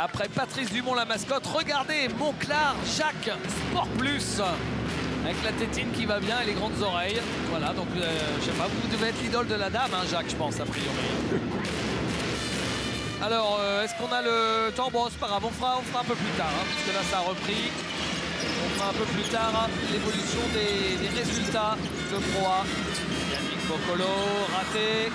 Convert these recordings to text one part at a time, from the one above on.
Après Patrice Dumont, la mascotte, regardez Monclar, Jacques, Sport Plus. Avec la tétine qui va bien et les grandes oreilles. Voilà, donc je sais pas, vous devez être l'idole de la dame, hein, Jacques, je pense, a priori. Alors, est-ce qu'on a le temps? Bon, c'est pas grave, on fera un peu plus tard, hein, parce que là, ça a repris. On fera un peu plus tard hein, l'évolution des résultats de Pro A. Yannick Boccolo, raté.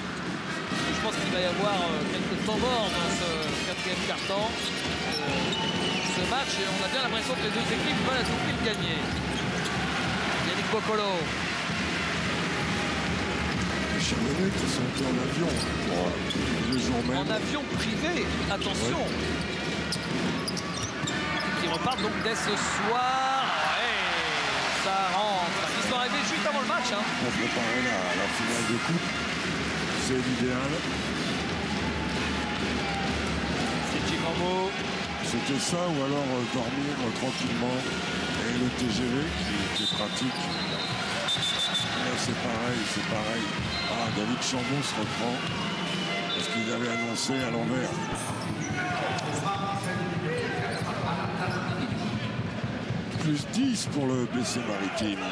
Je pense qu'il va y avoir quelques temps morts dans ce quatrième quart-temps. Ce match, et on a bien l'impression que les deux équipes veulent à tout prix le gagner. Yannick Boccolo. Les Charbonnais qui sont en avion. Bon, le jour même. En avion privé, attention. Ouais. Qui repartent donc dès ce soir. Ouais, ça rentre. Ils sont arrivés juste avant le match. Hein. Pour préparer la finale de coupe. C'est l'idéal. C'est Chikambo. C'était ça ou alors dormir tranquillement et le TGV qui est pratique. C'est pareil. Ah, David Chambaud se reprend parce qu'il avait annoncé à l'envers. Plus 10 pour le BC Maritime.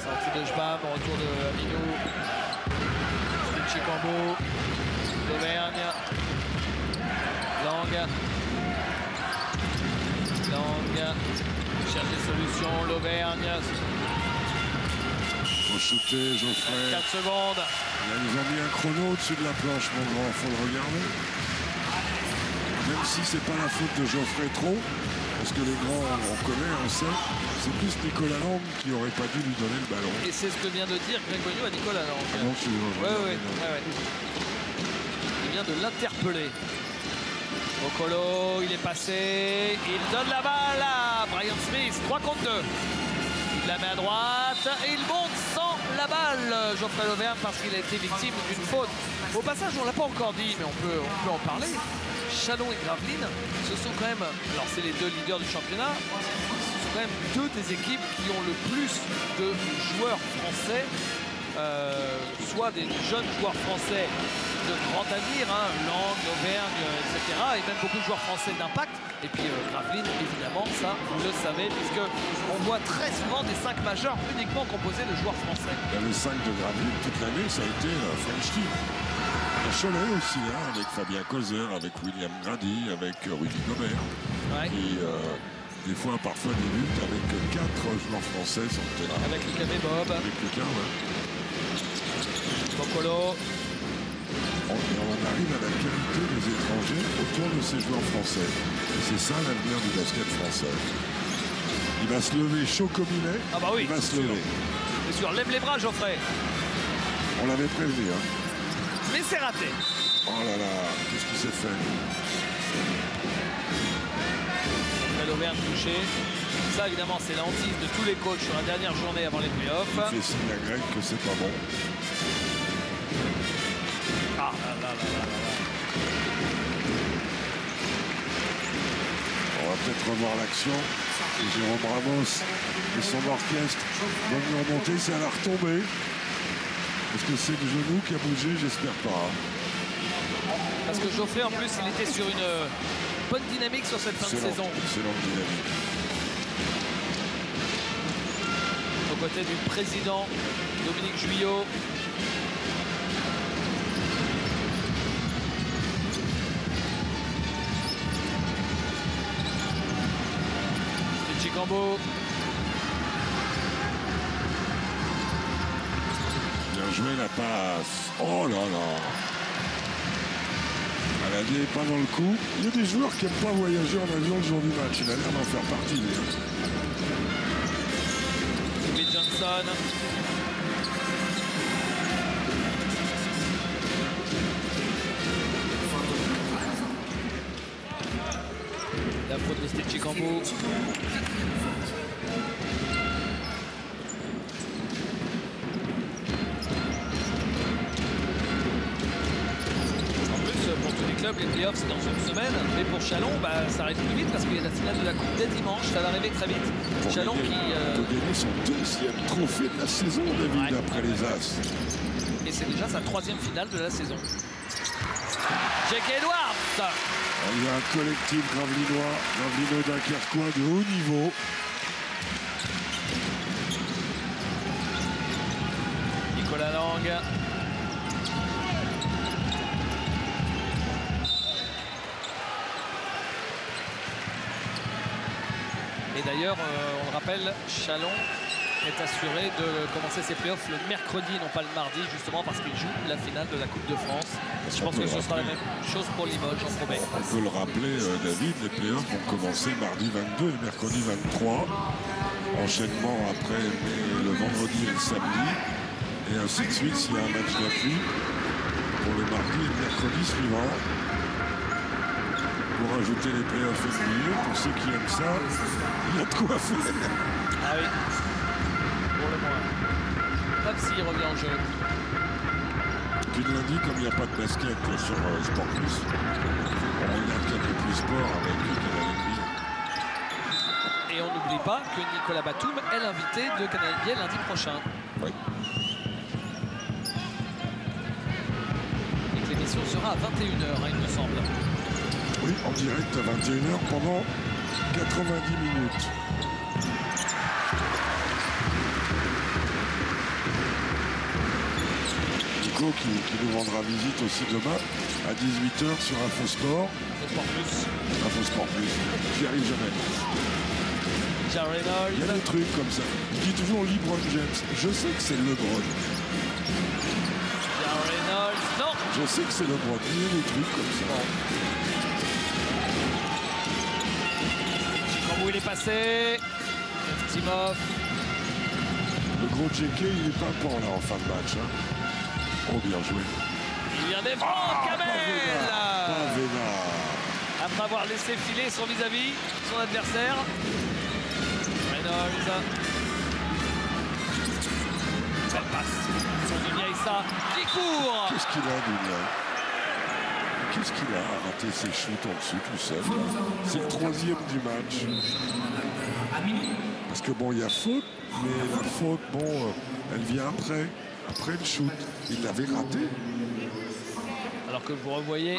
Sortie de Jbam, retour de Amino. Chikambo, l'Auvergne, Lang, cherche des solutions, l'Auvergne. Faut shooter, Geoffrey. 4 secondes. Là, ils ont mis un chrono au-dessus de la planche, mon grand, faut le regarder. Même si c'est pas la faute de Geoffrey trop, parce que les grands, on connaît, on sait, c'est plus Nicolas Lang qui aurait pas dû lui donner le ballon. Et c'est ce que vient de dire Grégorio à Nicolas Lang. Ah non, ouais. Il vient de l'interpeller. Boccolo, il est passé, il donne la balle à Brian Smith, 3 contre 2. Il la met à droite et il monte sans la balle, Geoffrey Lauvergne, parce qu'il a été victime d'une faute. Au passage, on ne l'a pas encore dit, mais on peut en parler. Chalon et Gravelines, ce sont quand même, alors c'est les deux leaders du championnat, ce sont quand même deux des équipes qui ont le plus de joueurs français, soit des jeunes joueurs français de grand avenir, hein, Lang, Auvergne, etc. Et même beaucoup de joueurs français d'impact. Et puis Gravelines, évidemment, ça, vous le savez, puisqu'on voit très souvent des 5 majeurs uniquement composés de joueurs français. Le 5 de Gravelines, toute l'année, ça a été French Team. À Cholet aussi, hein, avec Fabien Causer, avec William Grady, avec Rudy Gobert, ouais. Qui des fois, parfois, débute avec 4 joueurs français sur le terrain. Avec Lucas Bob. Avec Lucas, ouais. Boccolo. On arrive à la qualité des étrangers autour de ces joueurs français. Et c'est ça l'avenir du basket français. Il va se lever chaud comme il est. Ah bah oui, il va se lever. C'est sûr, lève les bras, Geoffrey. On l'avait prévenu, hein. Mais c'est raté. Oh là là, qu'est-ce qu'il s'est fait? L'Auvergne touché. Ça, évidemment, c'est la hantise de tous les coachs sur la dernière journée avant les playoffs. Il fait signe à Greg que c'est pas bon. Ah là. On va peut-être revoir l'action. Et Jérôme Ramos et son orchestre vont nous remonter. C'est à la retombée. Est-ce que c'est le genou qui a bougé? J'espère pas. Parce que Geoffrey, en plus, il était sur une bonne dynamique sur cette fin de saison. Excellente dynamique. Aux côtés du président Dominique Juillot. Chikambo. Bien joué la passe. Oh là là. Aladier n'est pas dans le coup. Il y a des joueurs qui n'aiment pas voyager en avion le jour du match. Il a l'air d'en faire partie, lui. Smith Johnson. La faute de Steve Chikambo. Pour tous les clubs, les playoffs c'est dans une semaine, mais pour Chalon, ça arrive plus vite parce qu'il y a la finale de la Coupe dès dimanche, ça va arriver très vite. Pour Chalon gagner, qui peut gagner son 2e trophée de la saison, David, après les As. Et c'est déjà sa 3e finale de la saison. J.K. Edwards. Il y a un collectif Gravelino-Dunkerquois de haut niveau. Nicolas Lang. Et d'ailleurs, on le rappelle, Chalon est assuré de commencer ses playoffs le mercredi, non pas le mardi, justement parce qu'il joue la finale de la Coupe de France. Je pense que ce sera la même chose pour Limoges en Pro B. On peut le rappeler, David, les playoffs vont commencer mardi 22 et mercredi 23. Enchaînement après le vendredi et le samedi. Et ainsi de suite s'il y a un match d'appui pour le mardi et le mercredi suivant. Pour ajouter les playoffs NBA, pour ceux qui aiment ça, il y a de quoi faire. Ah oui, pour le moins. Même s'il revient en jeu. Puis le lundi, comme il n'y a pas de basket sur Sport Plus, on regarde quelques plus sport avec Canal NBA. Et on n'oublie pas que Nicolas Batum est l'invité de Canal NBA lundi prochain. Oui. Et que l'émission sera à 21h, il me semble. Oui, en direct à 21h pendant 90 minutes. Nico qui nous rendra visite aussi demain à 18h sur Infosport. Infosport Plus. J'y arrive jamais. Il y a des trucs comme ça. Il dit toujours LeBron James. Je sais que c'est LeBron. Non. Je sais que c'est LeBron. Il y a des trucs comme ça. Où il est passé, Timov. Le gros JK, il est pas bon là en fin de match. Hein. Oh, bien joué. Il vient défendre Kamel. Après avoir laissé filer son vis-à-vis, son adversaire. Reynolds. Belle passe. Sur Dunia Issa qui court. Qu'est-ce qu'il a, Dunia? Qu'est-ce qu'il a raté ses shoots en dessous tout seul? C'est le troisième du match. Parce que bon, il y a faute, mais la faute, bon, elle vient après le shoot. Il l'avait raté. Alors que vous revoyez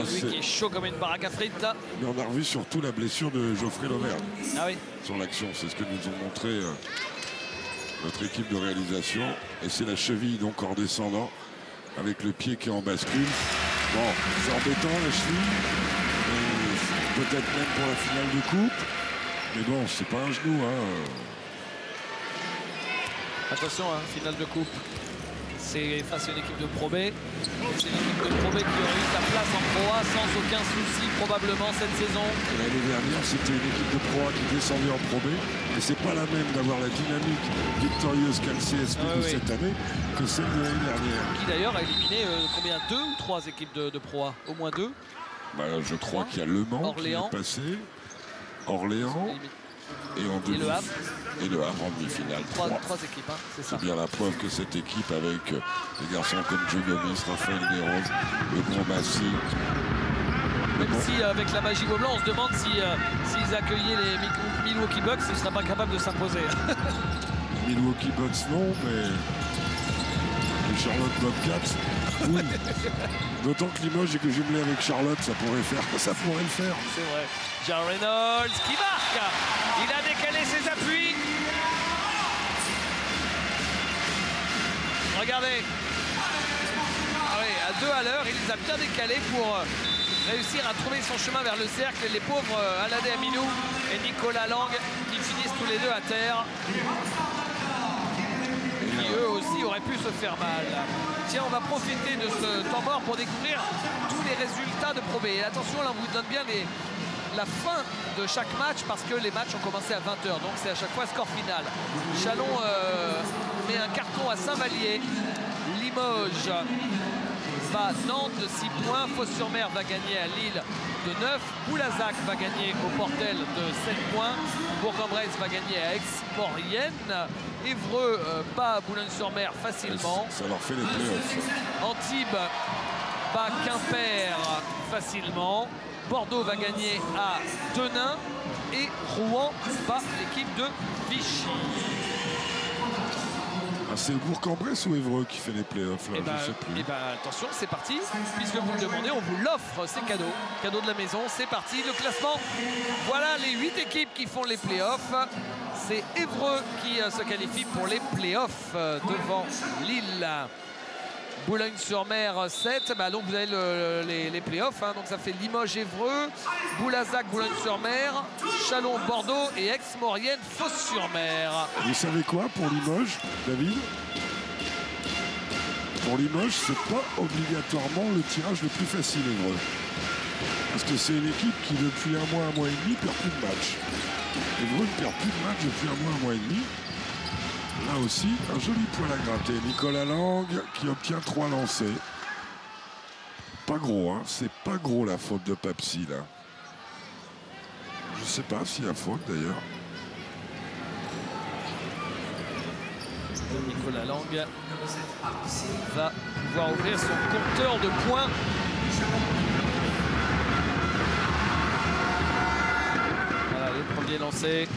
celui qui est chaud comme une baraque à frites. Mais on a revu surtout la blessure de Geoffrey Lauvergne. Ah oui. Sur l'action, c'est ce que nous ont montré notre équipe de réalisation. Et c'est la cheville donc en descendant avec le pied qui est en bascule. Bon, c'est embêtant la cheville, peut-être même pour la finale de coupe, mais bon, c'est pas un genou. Hein. Attention, hein, finale de coupe, c'est face à une équipe de Pro B. C'est une équipe de Pro B qui aurait eu sa place en Pro A sans aucun souci probablement cette saison. L'année dernière, c'était une équipe de Pro A qui descendait en Pro B, et c'est pas la même d'avoir la dynamique victorieuse qu'a le CSP de cette année que celle de l'année dernière. Qui d'ailleurs a éliminé combien, 2 ou 3 équipes de Pro A? Au moins 2. Bah, je crois qu'il y a Le Mans qui est passé, Orléans et Le Havre. Et Le Havre en demi-finale. 3 équipes, hein, c'est ça. C'est bien la preuve que cette équipe avec des garçons comme Joe Gomez, Raphaël Desroses, le Grand Massy. Même si avec la magie Gobelin, on se demande s'ils accueillaient les Milwaukee Bucks, ils ne seraient pas capables de s'imposer. Milwaukee Bucks non, mais les Charlotte Bobcats, oui. D'autant que Limoges est que jumelé avec Charlotte, ça pourrait le faire. C'est vrai. Jean Reynolds qui marque. Il a décalé ses appuis. Regardez. Ah oui, à 2 à l'heure, il les a bien décalés pour réussir à trouver son chemin vers le cercle. Les pauvres Aladé Aminou et Nicolas Lang qui finissent tous les deux à terre. Qui eux aussi auraient pu se faire mal. Tiens, on va profiter de ce temps mort pour découvrir tous les résultats de Pro B. Et attention, là on vous donne bien la fin de chaque match parce que les matchs ont commencé à 20h. Donc c'est à chaque fois score final. Chalon met un carton à Saint-Vallier. Limoges bat Nantes de 6 points. Fos-sur-Mer va gagner à Lille de 9. Boulazac va gagner au Portel de 7 points. Bourg-en-Bresse va gagner à Aix-Maurienne. Évreux bat Boulogne-sur-Mer facilement. Ça leur fait les playoffs. Antibes bat Quimper facilement. Bordeaux va gagner à Denain. Et Rouen bat l'équipe de Vichy. c'est Bourg-en-Bresse ou Évreux qui fait les playoffs là, je sais plus. Et attention, c'est parti. Puisque vous le demandez, on vous l'offre, c'est cadeau. Cadeau de la maison, c'est parti. Le classement, voilà les 8 équipes qui font les playoffs. C'est Évreux qui se qualifie pour les playoffs devant Lille. Boulogne-sur-Mer 7, donc vous avez les playoffs, hein, donc ça fait Limoges-Évreux, Boulazac, Boulogne-sur-Mer, Châlons-Bordeaux et Aix-Maurienne, Fos-sur-Mer. Vous savez quoi pour Limoges, David? Pour Limoges, c'est pas obligatoirement le tirage le plus facile, Évreux. Parce que c'est une équipe qui, depuis un mois et demi, perd plus de matchs. Évreux ne perd plus de matchs depuis un mois et demi. Là aussi, un joli poil à gratter. Nicolas Lang qui obtient 3 lancers. Pas gros, hein. C'est pas gros la faute de Papsi, là. Je sais pas s'il y a faute, d'ailleurs. Nicolas Lang va pouvoir ouvrir son compteur de points. Voilà, les premiers lancers.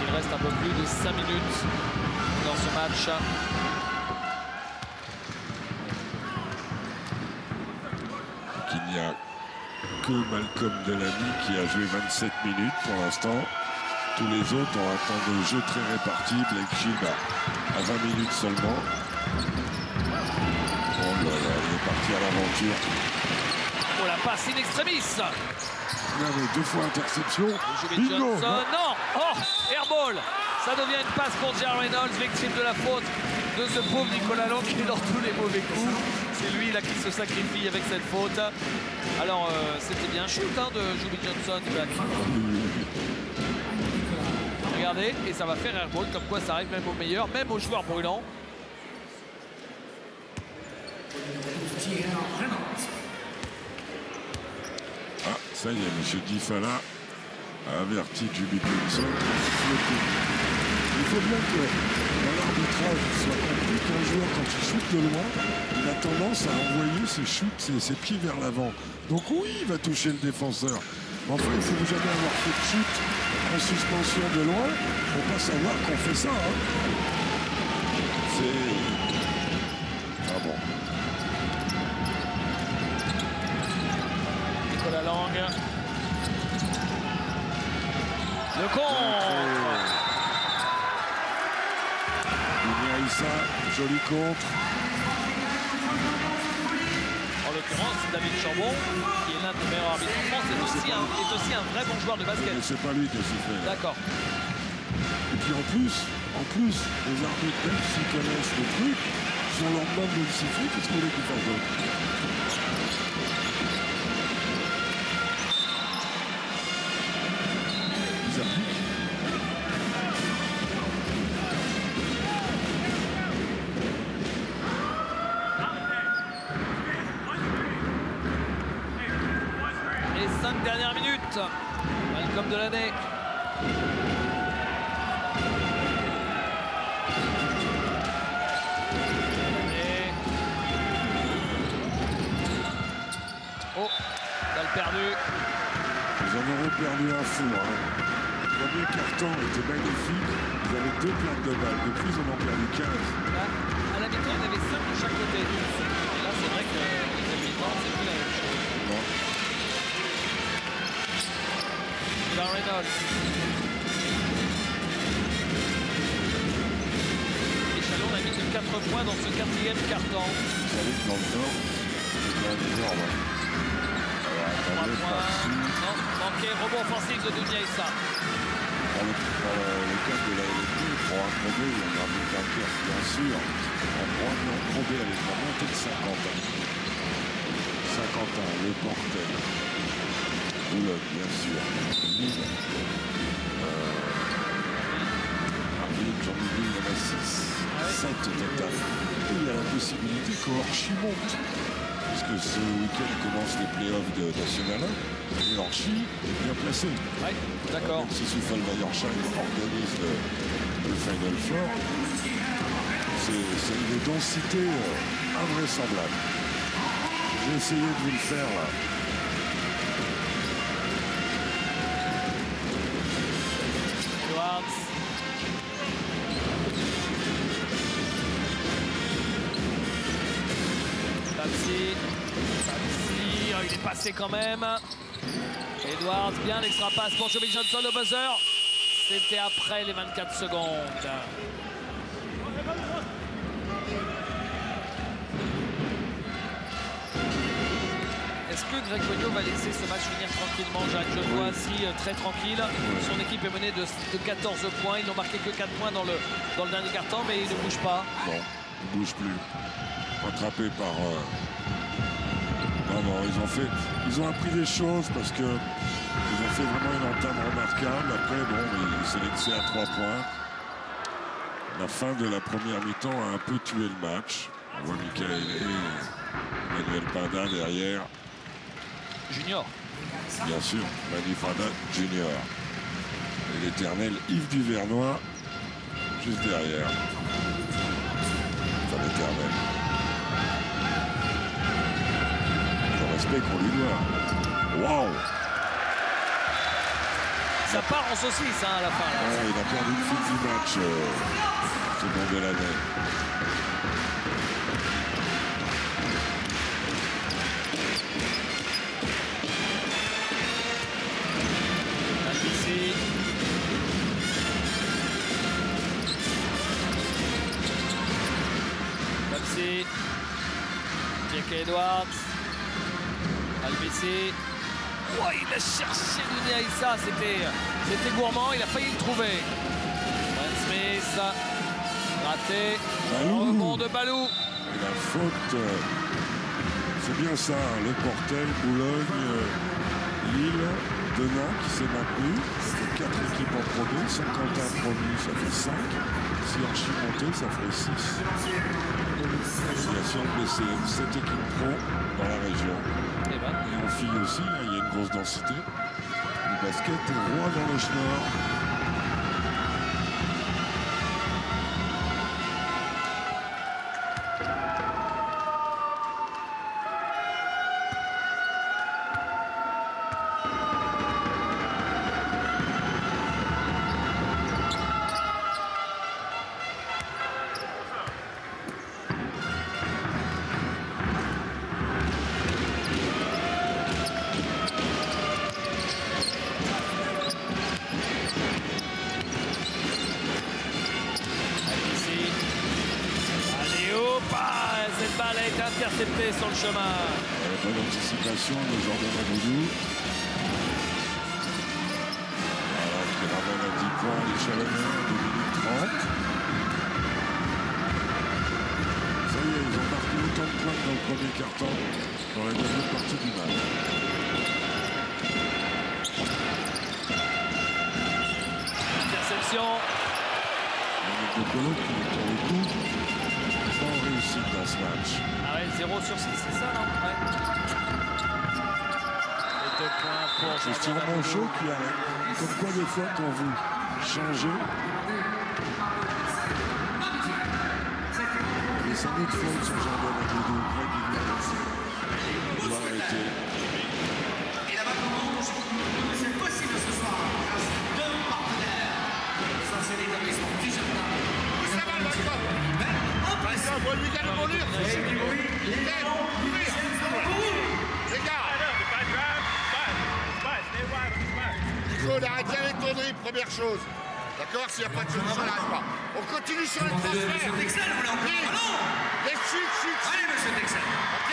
Il reste un peu plus de 5 minutes dans ce match. Il n'y a que Malcolm Delany qui a joué 27 minutes pour l'instant. Tous les autres ont un temps de jeu très réparti. Blake Shield à 20 minutes seulement. Oh là là, il est parti à l'aventure. Oh, la passe in extremis. Là, mais 2 fois interception. Bingo. Non. Oh, airball. Ça devient une passe pour Jar Reynolds, victime de la faute de ce pauvre Nicolas Lang qui est dans tous les mauvais coups. C'est lui là qui se sacrifie avec cette faute. Alors c'était bien shoot hein, de Julie Johnson. Regardez, et ça va faire airball, comme quoi ça arrive même aux meilleurs, même aux joueurs brûlants. Ah, ça y est, M. Difala a averti Julie Johnson. Il faut bien que dans l'arbitrage, il soit compris qu'un joueur, quand il shoot de loin, il a tendance à envoyer ses shoots, ses pieds vers l'avant. Donc oui, il va toucher le défenseur. Mais enfin, il ne faut jamais avoir fait de shoot en suspension de loin pour pas savoir qu'on fait ça. Hein. C'est... Ah bon. Nicolas Lang. Le contre. Issa, joli contre. En l'occurrence, David Chambon, qui est l'un des meilleurs arbitres en France, est aussi un vrai bon joueur de basket. Mais c'est pas lui qui a sifflé. D'accord. Et puis en plus, les arbitres, même s'ils connaissent le truc, sont leur même de le siffler, qu'est-ce qu'on voulait qu'ils fassent d'autre? Ils appliquent. Les 5 dernières minutes. Malcolm Delany. Oh, balle perdue. Ils en auront perdu un fou. Hein. Le premier carton était magnifique. Ils avaient 2 plaintes de balles. Depuis, ils en ont perdu 15. Là, à la mi-temps, il y en avait 5 de chaque côté. Et là, c'est vrai que les mi-temps, c'est plus la même chose. Non. Jar Reynolds. Et Chalon a mis que 4 points dans ce 4e carton. Vous savez que dans le Nord, c'est quand même énorme. Hein. Alors, 3 attendez, points. par-ci. Non, manqué. Rebond offensif de Dunia Issa. Dans le cas de la LFP, pour un Pro B, il y en a un Dunkerque, bien sûr. En Pro B avec la montée de Saint-Quentin. Saint-Quentin, le Portel. Boulogne, bien sûr. Lille. Arville, j'en oublie, il y en a 6. 7 au total. Et il y a la possibilité qu'Orchy monte. Puisque ce week-end commence les playoffs de National 1. Et Orchy est bien placé. Oui, d'accord. Même si Soufal-Weiersheim organise le Final Four, c'est une densité invraisemblable. J'ai essayé de vous le faire là. passé quand même. Edwards, bien l'extra passe pour Joby Johnson, le buzzer. C'était après les 24 secondes. Est-ce que Greg Cognot va laisser ce match finir tranquillement, Jacques? Je le vois aussi très tranquille. Son équipe est menée de 14 points. Ils n'ont marqué que 4 points dans le dernier quart-temps, mais ils ne bougent pas. Non, ils ne bougent plus. Rattrapés par... Non, ils ont appris des choses parce que ils ont fait vraiment une entame remarquable. Après, bon, ils s'est laissé à 3 points. La fin de la première mi-temps a un peu tué le match. On voit Michael et Emmanuel Panda derrière. Junior. Bien sûr, Manu Panda Junior. Et l'éternel Yves Duvernois juste derrière. Enfin, l'éternel. Le respect qu'on lui doit. Waouh! Ça part en saucisse hein, à la fin. Là. Ouais, il a perdu le fil du match, seconde de l'année. Babsi. Jake Edwards. Albissi. Oh, il a cherché Dunia Issa, c'était gourmand, il a failli le trouver. Brent Smith, raté, rebond de Balou. Et la faute, c'est bien ça, le Portel, Boulogne, Lille, Denain qui s'est maintenu. Ça fait 4 équipes en Pro B, Saint-Quentin promu, ça fait 5. Si Archie monté, ça ferait 6. Il y a sur le BCN 7 équipes pro dans la région. Et en filles aussi, il y a une grosse densité. Le basket est roi dans le Schnorr. Intercepté sur le chemin. Bonne anticipation de Jordan Aboudou. Voilà, qui ramène à 10 points les Chalonneurs, 2 minutes 30. Ça y est, ils ont marqué autant de points dans le premier quart-temps, dans la deuxième partie du match. Interception. Il y a des Colo qui, pour le coup, pas en réussite dans ce match. Ah ouais, 0 sur 6, c'est ça, non? Ouais. Et 2 points pour C'est sûrement chaud qui arrête. Comme quoi, des fois, quand vous changez, et sans doute faute sur Jordan Aboudou. Il doit arrêter. Et là-bas, c'est possible ce soir, grâce à 2 partenaires. Les anciens établissements du jardin. Ça va, d'accord. On va lui gagner mon livre. Les gars, il faut arrêter les conneries, première chose. D'accord? S'il n'y a pas de solution, on n'arrête pas. On continue sur les transferts. Monsieur Texel, vous voulez encore? Des chutes. Allez, monsieur Texel. Ok?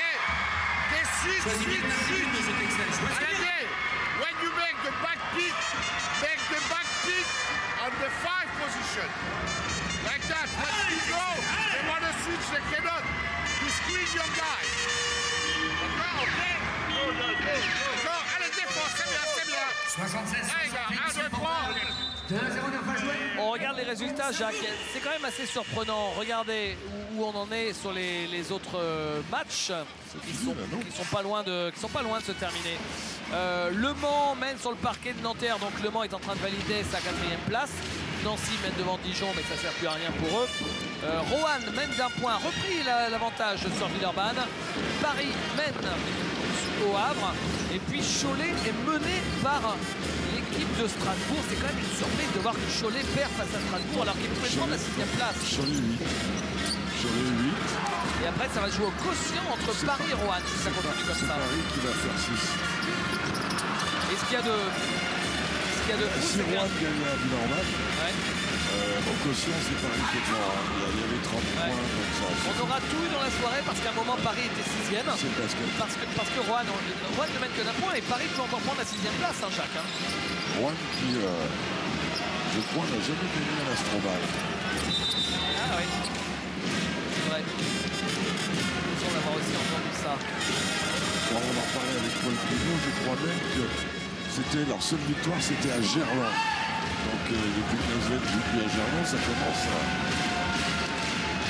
Des chutes. Monsieur Texel. Allez, when you make the back pick on the 5 position. Like that, when you go, they want to switch, they cannot. You squeeze your guy. D'accord, ok? D'accord, allez, défense, c'est bien. 76, Allez, gars, 1, 2, 3. 2-0-9 à jouer. On regarde les résultats, Jacques. C'est quand même assez surprenant. Regardez où on en est sur les autres matchs qui sont pas loin de se terminer. Le Mans mène sur le parquet de Nanterre, donc Le Mans est en train de valider sa 4e place. Nancy mène devant Dijon, mais ça ne sert plus à rien pour eux. Roanne mène d'un point, repris l'avantage sur Villeurbanne. Paris mène au Havre. Et puis Cholet est mené par l'équipe de Strasbourg. C'est quand même une surprise de voir que Cholet perd face à Strasbourg alors qu'il pouvait prendre la 6e place. Cholet 8. Cholet 8. Et après, ça va jouer au quotient entre Paris et Roanne, si ça continue comme C'est ça. Paris qui va faire 6. Est-ce qu'il y a de... Est-ce qu'il y a de fou, Si c'est bien. Rouen gagne à Villeurbanne, Ouais. au quotient, c'est Paris qui est fort. Hein. Il y avait 30 points, donc ça. On aura tout eu dans la soirée parce qu'à un moment, Paris était 6e. C'est le basket. Parce que Roanne ne mène que d'un point et Paris peut encore prendre la 6e place, hein, Jacques. Hein. Rouen qui, je crois, n'a jamais gagné à l'Astrobal. Ah oui. C'est vrai. On va avoir aussi entendu ça. Bon, on en parlait avec Paul Pivot, je crois même que c'était leur seule victoire, c'était à Gerland. Donc depuis que Lasvel ne joue plus à Gerland, ça commence à...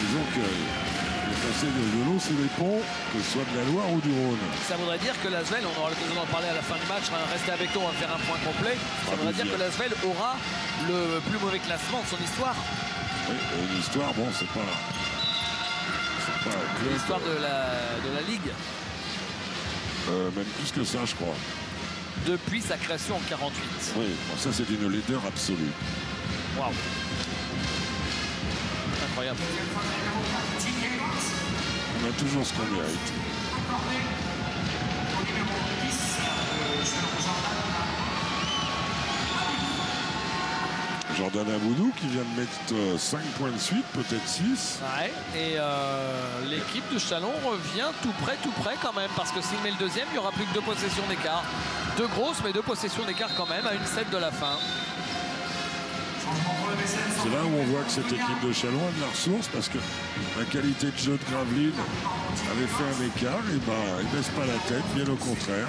Disons que est passé de l'eau sous les ponts, que ce soit de la Loire ou du Rhône. Ça voudrait dire que l'Asvel, on aura l'occasion d'en parler à la fin du match, restez avec nous, on va faire un point complet. Ça voudrait dire que l'Asvel aura le plus mauvais classement de son histoire. Oui, une histoire, bon, c'est pas L'histoire de la Ligue. Même plus que ça, je crois. Depuis sa création en 48. Oui, bon, ça c'est une laideur absolue. Waouh. Incroyable. On a toujours ce qu'on mérite. Jordan Aboudou qui vient de mettre 5 points de suite, peut-être 6. Ouais, et l'équipe de Chalon revient tout près quand même, parce que s'il met le deuxième, il n'y aura plus que 2 possessions d'écart. 2 grosses, mais 2 possessions d'écart quand même, à une 7 de la fin. C'est là où on voit que cette équipe de Chalon a de la ressource, parce que la qualité de jeu de Gravelines avait fait un écart, et ben il ne baisse pas la tête, bien au contraire.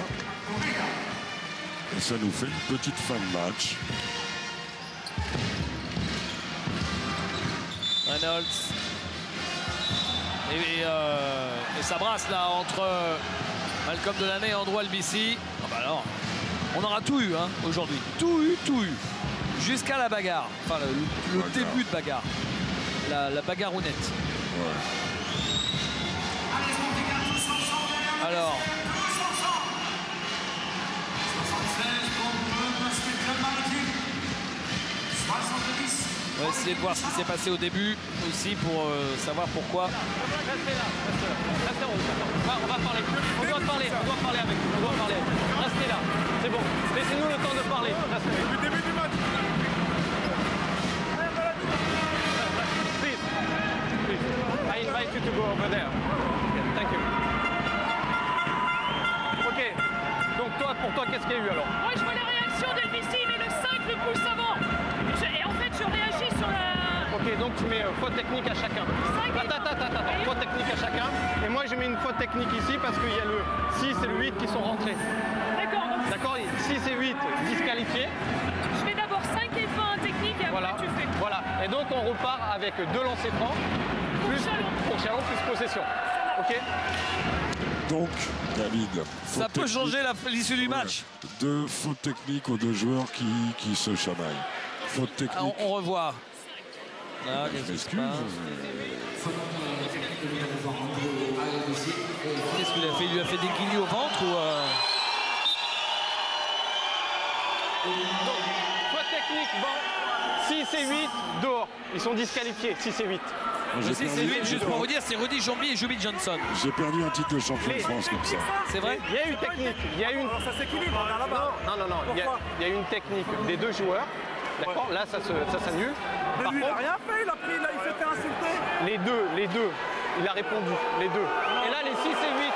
Et ça nous fait une petite fin de match. Reynolds. Et ça brasse là entre Malcolm Delaney et Andrew Albici. Ah bah alors, on aura tout eu hein, aujourd'hui. Tout eu. Jusqu'à la bagarre. Enfin, le début de bagarre. La bagarrounette. Ouais. Alors. On va essayer de voir ce qui s'est passé au début aussi pour savoir pourquoi. Restez là. On va parler. On doit parler avec vous. Restez là. C'est bon. Laissez-nous le temps de parler. Depuis le début du match. Please. I invite you to go over there. Okay, thank you. Ok. Donc pour toi, qu'est-ce qu'il y a eu alors? Moi, je vois la réaction d'Elbici, mais le 5 le pouce avant. Et en fait, je réagis sur la... Ok, donc tu mets faute technique à chacun. Attends. Faute technique à chacun. Et moi, je mets une faute technique ici parce qu'il y a le 6 et le 8 qui sont rentrés. D'accord, donc D'accord, 6 et 8 disqualifiés. je mets d'abord 5 et 20 technique et après Voilà. tu fais. Voilà. Et donc, on repart avec 2 lancers francs. Pour Chalon, plus possession. Ok. Donc, David, Ça peut changer l'issue du match. 2 fautes techniques aux 2 joueurs qui se chamaillent. Faute technique. Ah, on revoit. Là, Je qu'est-ce qui se m'excuse. passe? Qu'est-ce qu'il a fait? Il lui a fait des guillis au ventre ou faute technique, bon. 6 et 8 dehors. Ils sont disqualifiés, 6 et 8. J'ai 6 et perdu- 8, juste pour vous dire, c'est Rudy Jombi et Jubi Johnson. J'ai perdu un titre de champion de France comme ça. C'est vrai? Il y a eu technique. Il y a eu une... Ça s'équilibre là-bas. Non. Il y a eu une technique des 2 joueurs. D'accord? Là, ça s'annule. Mais Par lui, il a contre, rien fait, il a pris, là, il s'est fait insulter. les deux, il a répondu, les 2. Et là, les 6 et 8,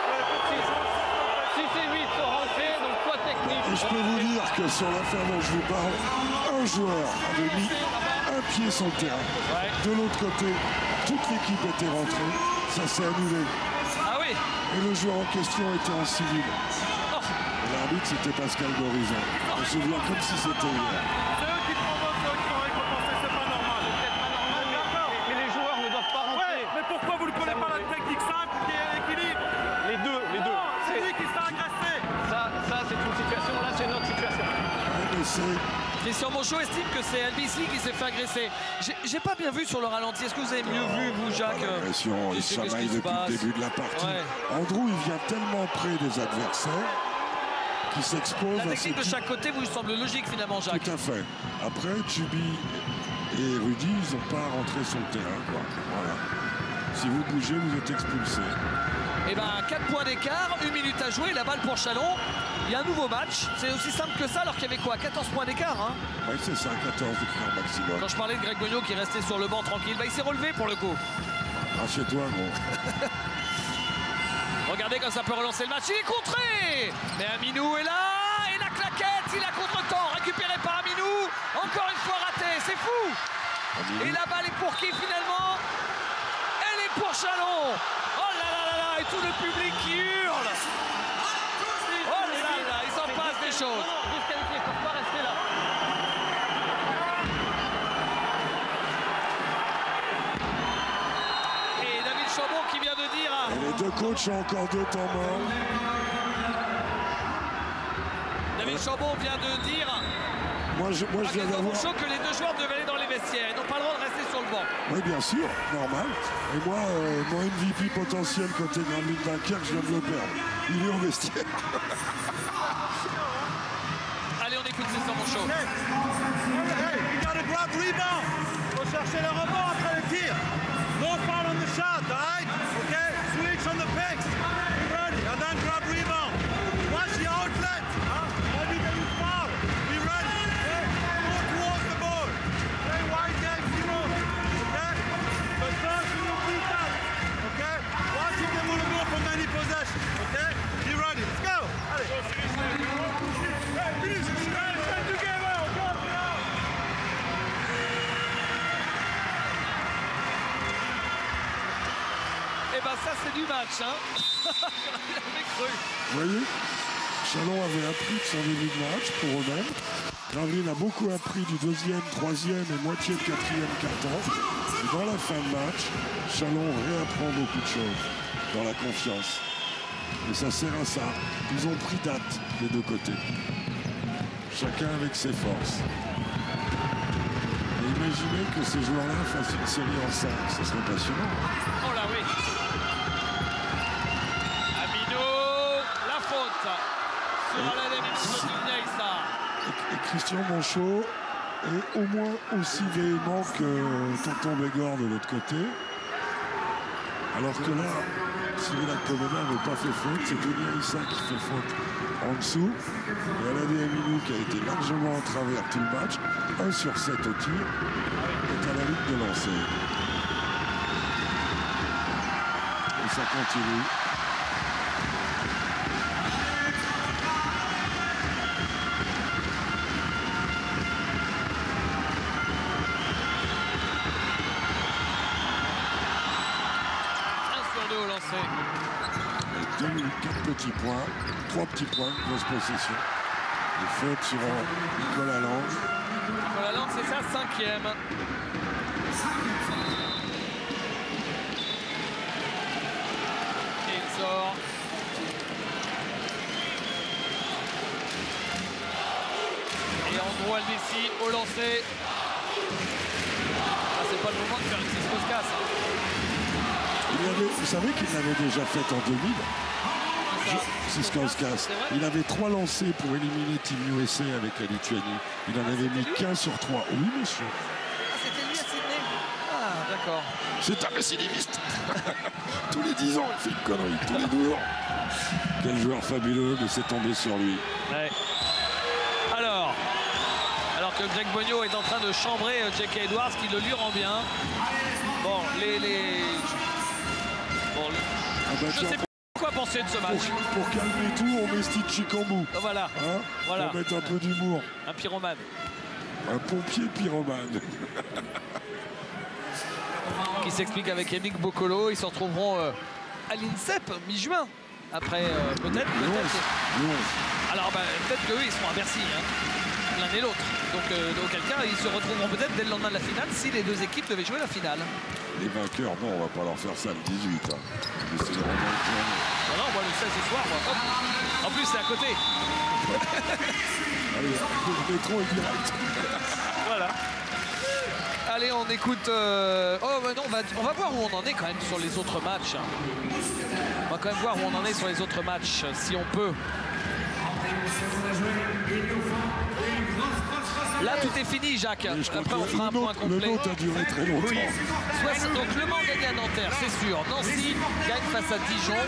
6 et 8 sont rentrés, donc faute technique. Et je peux vous dire que sur l'affaire dont je vous parle, un joueur avait mis un pied sur le terrain. Ouais. De l'autre côté, toute l'équipe était rentrée. Ça s'est annulé. Ah oui. Et le joueur en question était en civil. Oh. Et l'arbitre, c'était Pascal Gorizon. On se souvient comme si c'était hier. C'est eux qui provoquent, c'est eux qui sont récompensés, c'est pas normal. Mais les joueurs ne doivent pas rentrer. Ouais, mais pourquoi vous ne connaissez pas la technique simple qui est l'équilibre? Les deux. C'est lui qui s'est agressé. Ça c'est une situation, là c'est une autre situation. Mais c'est Christian Monchot estime que c'est LBC qui s'est fait agresser. J'ai pas bien vu sur le ralenti. Est-ce que vous avez mieux vu, vous, Jacques? l'agression. Il Qu'est-ce qui chamaille se depuis passe? le début de la partie. Ouais. Andrew, il vient tellement près des adversaires qu'il s'expose La à technique de ses chaque côté vous semble logique finalement, Jacques. Tout à fait. Après, Jubi et Rudy, ils n'ont pas rentré sur le terrain, quoi. Voilà. Si vous bougez, vous êtes expulsé. Et ben 4 points d'écart, 1 minute à jouer, la balle pour Chalon. Il y a un nouveau match, c'est aussi simple que ça alors qu'il y avait quoi, 14 points d'écart hein. Oui, c'est ça, 14 d'écart maximum. Quand je parlais de Greg Bogno qui restait sur le banc tranquille, bah, il s'est relevé pour le coup. Assieds-toi, gros. Regardez comme ça peut relancer le match, il est contré. Mais Aminou est là, et la claquette, il a contre-temps, récupéré par Aminou. Encore une fois raté, c'est fou. Aminou. Et la balle est pour qui finalement? Elle est pour Chalon. Oh là là là là, et tout le public qui hurle. Oh là là, il s'en passe des choses. Disqualifié, il ne faut pas rester là. Et David Chambon qui vient de dire... Et les deux coachs ont encore 2 temps morts. David Chambon vient de dire... Moi, je viens d'avoir... que les 2 joueurs devaient aller dans les vestiaires. Ils n'ont pas le droit de rester sur le banc. Oui, bien sûr, normal. Et moi, mon MVP potentiel côté Gravelines Dunkerque, je viens de le perdre. Il est au vestiaire. Allez, on écoute c'est sur mon show. Hey, you got a grab rebound. Faut chercher le rebond après le tir. No foul on the shot, all right? Okay? Switch on the picks. Be ready, and then grab rebound. Watch the outlet. Maybe there is foul. Be ready. Okay? Go towards the ball. Play wide game zero. Okay? But first you will beat that. Okay? Watch if they want to go for many possessions. Okay? Be ready. Let's go. Allez. Finish. Stand together. Go. Et ben ça c'est du match, hein. J'avais cru. Vous voyez, Chalon avait appris de son début de match pour eux-mêmes. Gravelines a beaucoup appris du 2e, 3e et moitié de 4e quart-temps. Et dans la fin de match, Chalon réapprend beaucoup de choses dans la confiance. Et ça sert à ça. Ils ont pris date des deux côtés. Chacun avec ses forces. Et imaginez que ces joueurs-là fassent une série en 5. Ce serait passionnant. Oh là oui. Amino, la faute sur Alain Neissa. Et Christian Monchot est au moins aussi véhément que Tonton Bégor de l'autre côté. Alors que là, Cyril Akpomena n'avait pas fait faute, c'est Denis Alissa qui fait faute en dessous. Et Alain Aminou qui a été largement en travers tout le match, 1 sur 7 au tir, est à la ligne de lancer. Et ça continue. Au lancer. 4 petits points, 3 petits points, grosse possession. Et faute sur Nicolas Lange. Nicolas Lange, c'est sa 5e. Et il sort. Et Andrew Aldessi au lancer. Ah, c'est pas le moment de faire une Cisco-Casse. Vous savez qu'il l'avait déjà fait en 2000. Cisco-Casse. Il avait 3 lancers pour éliminer Team USA avec la Lituanie. Il en avait mis qu'1 sur 3. Oui, monsieur. Ah, c'était lui à Sydney. Ah, d'accord. C'est un récidiviste. Tous les 10 ans, il fait une connerie. Tous les 12 ans. Quel joueur fabuleux, mais c'est tombé sur lui. Ouais. Alors que Greg Bogno est en train de chambrer J.K. Edwards, qui le lui rend bien. Bon, je sais pas quoi penser de ce match. Pour calmer tout, on met Steve Chikambu. Voilà. Hein, voilà. Pour mettre un peu d'humour. Un pyromane. Un pompier pyromane. Qui s'explique avec Yannick Boccolo. Ils se retrouveront à l'INSEP mi-juin. Après, peut-être. Alors, peut-être qu'eux, ils seront à Bercy. Hein. L'un et l'autre. Donc, auquel cas, ils se retrouveront peut-être dès le lendemain de la finale si les 2 équipes devaient jouer la finale. Les vainqueurs, non, on va pas leur faire ça le 18. Hein. Mais c'est le non, moi le 16 ce soir, moi. Hop. En plus, c'est à côté. Allez, le métro est direct. Voilà. Allez, on écoute... Oh, non, on va voir où on en est quand même sur les autres matchs. On va quand même voir où on en est sur les autres matchs, si on peut. La Tout est fini, Jacques. Et je crois Après, on que fera un point le complet. nôtre a duré très longtemps. Donc Le Mans gagne à Nanterre, c'est sûr. Nancy gagne face à Dijon.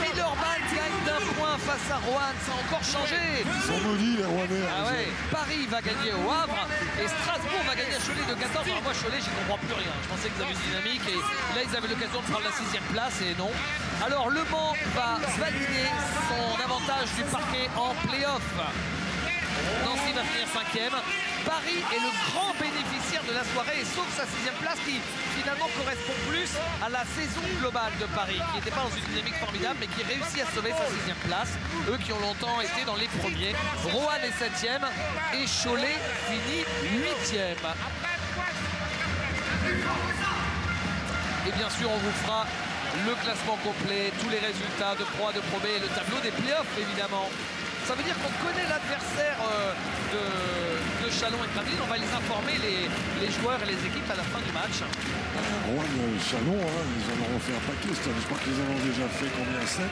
Villeurbanne gagne d'un point face à Roanne. Ça a encore changé. Ils sont maudits, les Rouennais. Ah ouais. Paris va gagner au Havre et Strasbourg va gagner à Cholet de 14. Alors moi, Cholet, j'y comprends plus rien. Je pensais qu'ils avaient une dynamique et là, ils avaient l'occasion de prendre la 6e place et non. Alors Le Mans va valider son avantage du parquet en play-off. Nancy va finir 5e. Paris est le grand bénéficiaire de la soirée, sauf sa 6e place qui finalement correspond plus à la saison globale de Paris, qui n'était pas dans une dynamique formidable, mais qui réussit à sauver sa 6e place. Eux qui ont longtemps été dans les premiers. Roanne est 7e et Cholet finit 8e. Et bien sûr, on vous fera le classement complet, tous les résultats de Pro A, de Pro B et le tableau des playoffs, évidemment. Ça veut dire qu'on connaît l'adversaire de Chalon et Gravelines. On va les informer, les joueurs et les équipes, à la fin du match. Roanne, Chalon, hein, ils en auront fait un paquet. Je crois qu'ils en ont déjà fait combien? 7.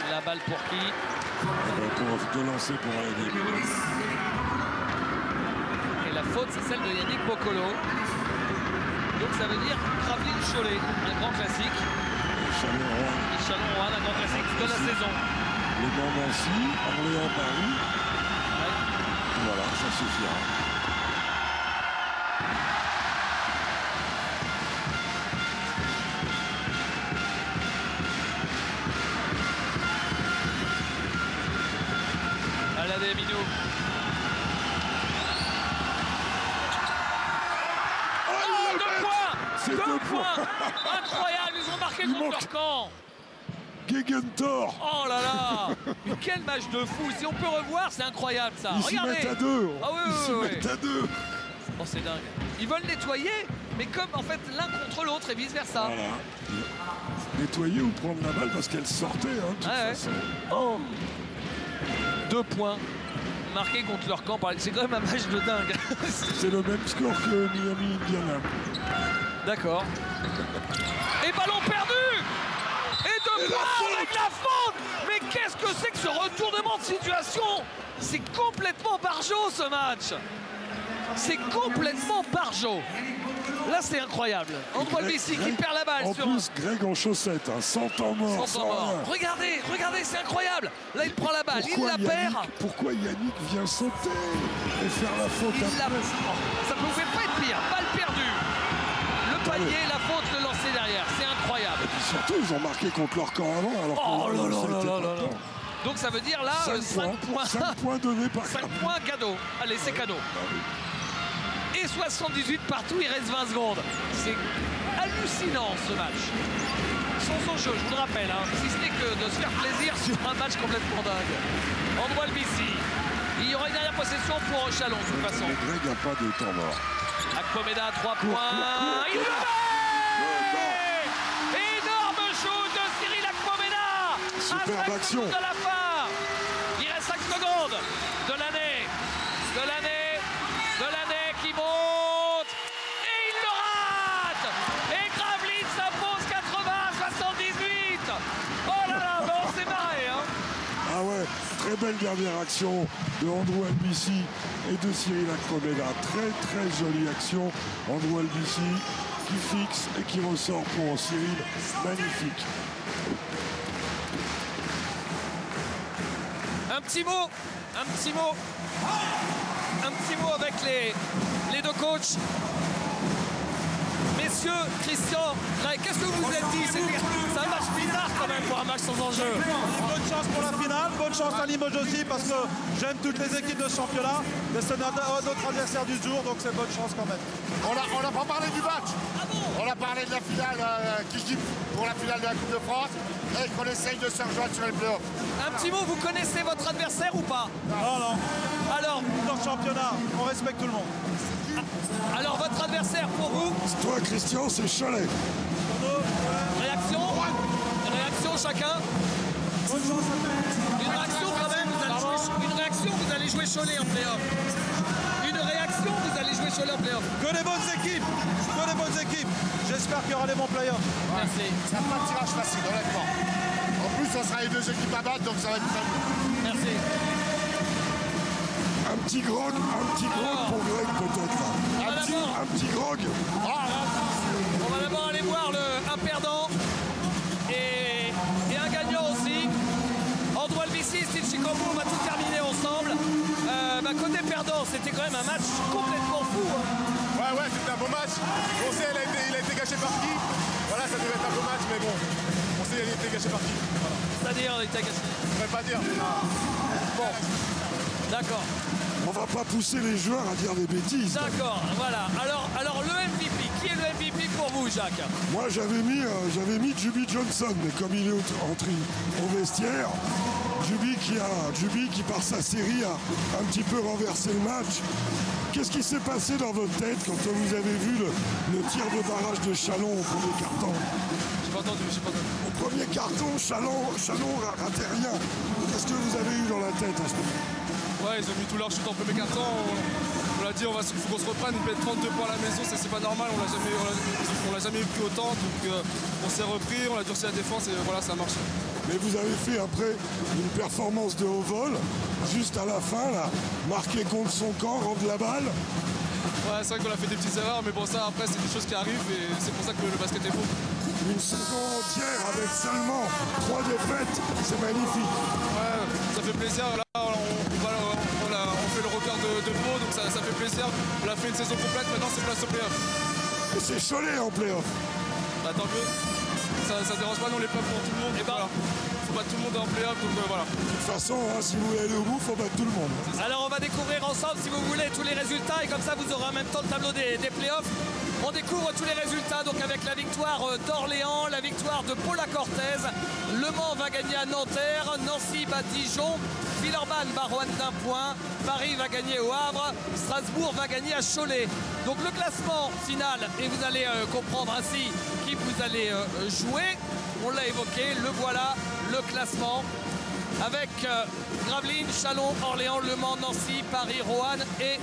La balle pour qui? Pour de lancer pour aller des minutes. Et la faute, c'est celle de Yannick Boccolo. Donc ça veut dire Gravelines-Cholet, un grand classique. Chalon-Roanne. Et Chalon-Roanne, un grand classique de la saison. Le Mans-Nancy, Orléans-Paris. Ouais. Voilà, ça suffira. Aladé Minou. Oh, 2 points! C'est 2 points. Incroyable, ils ont marqué contre leur camp. Gegentor. Oh là là. Mais quel match de fou. Si on peut revoir, c'est incroyable ça. Ils s'y Regardez. mettent à 2. Ah oui, Ils s'y oui, oui. mettent à 2. Oh, c'est dingue. Ils veulent nettoyer, mais comme en fait l'un contre l'autre et vice versa. Voilà. Nettoyer ou prendre la balle parce qu'elle sortait, hein, de toute Ouais, ouais. façon. Oh. 2 points marqués contre leur camp. C'est quand même un match de dingue. C'est le même score que Miami-Indiana. D'accord. Et ballon perdu. Et 2 points avec la faute. Mais qu'est-ce que c'est que ce retournement de situation? C'est complètement barjot ce match. C'est complètement barjot. Là, c'est incroyable. Antoine Bissy qui perd la balle. En sur plus, Greg en chaussettes, hein, 100 ans mort. 100 ans mort. Regardez, regardez, c'est incroyable. Là, il prend la balle, il la perd. Pourquoi Yannick vient sauter et faire la faute Il la... après? Oh, ça pouvait pas être pire. Balle perdue. Le panier, la faute, le lancer derrière. C'est incroyable. Et puis surtout, ils ont marqué contre leur camp avant. Alors Oh que là là ça là était là pas là là. tant. Donc ça veut dire là 5 points. 5 points donnés par 5 points cadeau. Allez, c'est cadeau. Et 78 partout, il reste 20 secondes. C'est hallucinant ce match. Sans enjeu, je vous le rappelle, hein, si ce n'est que de se faire plaisir sur un match complètement dingue. Antoine Bissy. Il y aura une dernière possession pour Chalon de toute façon. Mais Greg n'a pas de temps mort. Akpomeda à 3 points. Il le fait. Énorme shoot de Cyril Akpomeda. Superbe À 5 action. secondes de la fin. Il reste 5 secondes de l'année. De l'année. De l'année qui monte. Et il le rate. Et Gravelines s'impose 80-78. Oh là là, ben on s'est marré. Hein. Ah ouais, très belle dernière action de Andrew Albissi et de Cyril Akpomeda. Très jolie action. Andrew Albissi qui fixe et qui ressort pour Cyril. Magnifique. Un petit mot avec les deux coachs. Messieurs, Christian, qu'est-ce que vous vous êtes dit? C'est un match bizarre quand même pour un match sans enjeu. Bonne chance pour la finale, bonne chance à Limoges aussi parce que j'aime toutes les équipes de ce championnat. Mais c'est notre adversaire du jour, donc c'est bonne chance quand même. On n'a pas parlé du match. On a parlé de la finale qui se dit pour la finale de la Coupe de France et qu'on essaye de se rejoindre sur les playoffs. Un petit mot, vous connaissez votre adversaire ou pas? Non. Alors, Dans le championnat, on respecte tout le monde. alors votre adversaire pour vous? Toi, Christian, c'est Cholet. Réaction chacun? Une réaction quand même, vous allez jouer Cholet en play-off. Une réaction, vous allez jouer Cholet en play-off. Que des bonnes équipes. J'espère qu'il y aura des bons playoffs. Merci. Ça n'a pas de tirage facile, honnêtement. En plus, ça sera les deux deux équipes à battre, donc ça va être très bien. Merci. Un petit grog pour Greg peut-être là. Un petit grog. On va d'abord aller voir un perdant et un gagnant aussi. Andrew Albici et Steve Chikomo, on va tout terminer ensemble. Côté perdant, c'était quand même un match complètement fou. Hein. Ouais, c'était un beau match. On sait, il a été gâché par qui. Voilà, ça devait être un beau match, mais bon, on sait, il a été gâché par qui. Voilà. C'est-à-dire, il était gâché. Je ne pourrais pas dire. Bon, d'accord. On va pas pousser les joueurs à dire des bêtises. D'accord, voilà. Alors le MVP, qui est le MVP pour vous, Jacques? Moi j'avais mis Juby Johnson, mais comme il est entré au vestiaire, Juby qui par sa série a un petit peu renversé le match. Qu'est-ce qui s'est passé dans votre tête quand vous avez vu le tir de barrage de Chalon au premier carton? J'ai pas entendu. Au premier carton, Chalon ratait rien. Qu'est-ce que vous avez eu dans la tête à ce moment? Ouais, ils ont mis tout leur shoot en premier carton. On l'a dit, il faut qu'on se reprenne. Ils mettent 32 points à la maison, c'est pas normal. On l'a jamais pris autant. Donc on s'est repris, on a durci la défense et voilà, ça a marché. Mais vous avez fait après une performance de haut vol, juste à la fin, là, marqué contre son camp, rendre la balle. Ouais, c'est vrai qu'on a fait des petites erreurs, mais bon, ça après, c'est des choses qui arrivent et c'est pour ça que le basket est beau. Une saison entière avec seulement 3 défaites, c'est magnifique. Ouais, ça fait plaisir. Là, on fait le record de Pau, donc ça fait plaisir. On a fait une saison complète, maintenant c'est place au play-off. Et c'est Cholet en play-off. Bah, tant mieux. Ça dérange pas, nous on est prêts pour tout le monde. Et voilà. Faut battre tout le monde en play-off, donc voilà. De toute façon, si vous voulez aller au bout, il faut battre tout le monde. Alors on va découvrir ensemble, si vous voulez, tous les résultats et comme ça vous aurez en même temps le tableau des playoffs. On découvre tous les résultats donc avec la victoire d'Orléans, la victoire de Paula Cortez. Le Mans va gagner à Nanterre, Nancy bat Dijon, Villeurbanne bat Roanne d'un point, Paris va gagner au Havre, Strasbourg va gagner à Cholet. Donc le classement final, et vous allez comprendre ainsi qui vous allez jouer. On l'a évoqué, le voilà, le classement. Avec Gravelines, Chalon, Orléans, Le Mans, Nancy, Paris, Roanne et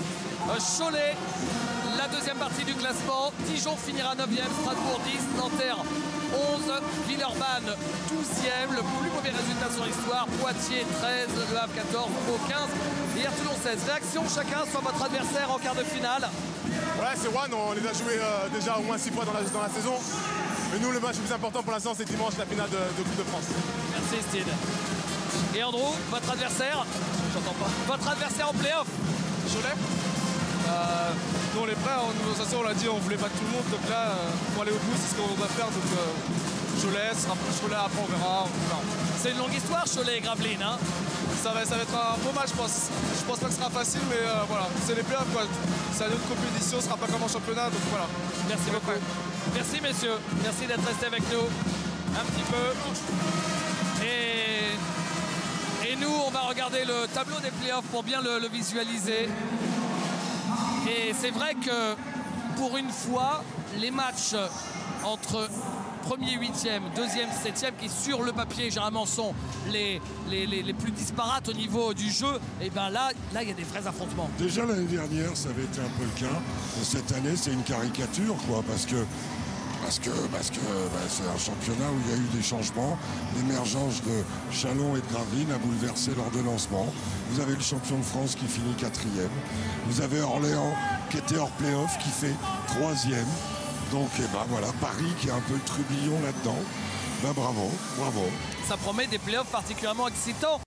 Cholet. La deuxième partie du classement, Dijon finira 9e, Strasbourg 10, Nanterre 11, Villeurbanne 12e, le plus mauvais résultat sur l'histoire, Poitiers 13, Le Havre 14, Pau 15 et Toulon 16. Réaction chacun sur votre adversaire en quart de finale. Ouais, c'est Roanne, on les a joués déjà au moins 6 fois dans la saison. Mais nous, le match le plus important pour l'instant, c'est dimanche, la finale de Coupe de France. Merci Steve. Et Andrew, votre adversaire? J'entends pas. Votre adversaire en play-off? Cholet. Nous on est prêts, de toute façon on l'a dit, on voulait battre tout le monde, donc là pour aller au bout c'est ce qu'on va faire, donc Cholet, ce sera Cholet, après on verra. C'est une longue histoire Cholet et Gravelines, hein. Ça va être un beau match je pense. Je pense pas que ce sera facile mais voilà, c'est les playoffs quoi. C'est une autre compétition, ce sera pas comme en championnat, donc voilà. Merci beaucoup. Merci messieurs, merci d'être restés avec nous un petit peu. Et nous on va regarder le tableau des playoffs pour bien le visualiser. Et c'est vrai que pour une fois, les matchs entre premier, 8e, 2e, 7e, qui sur le papier généralement sont les plus disparates au niveau du jeu, et bien là il y a des vrais affrontements. Déjà l'année dernière, ça avait été un peu le cas. Cette année, c'est une caricature, quoi, parce que c'est un championnat où il y a eu des changements. L'émergence de Chalon et de Gravelines a bouleversé leur de lancement. Vous avez le champion de France qui finit 4e. Vous avez Orléans qui était hors play-off, qui fait 3e. Donc voilà, Paris qui est un peu le trubillon là-dedans. Bravo. Ça promet des playoffs particulièrement excitants.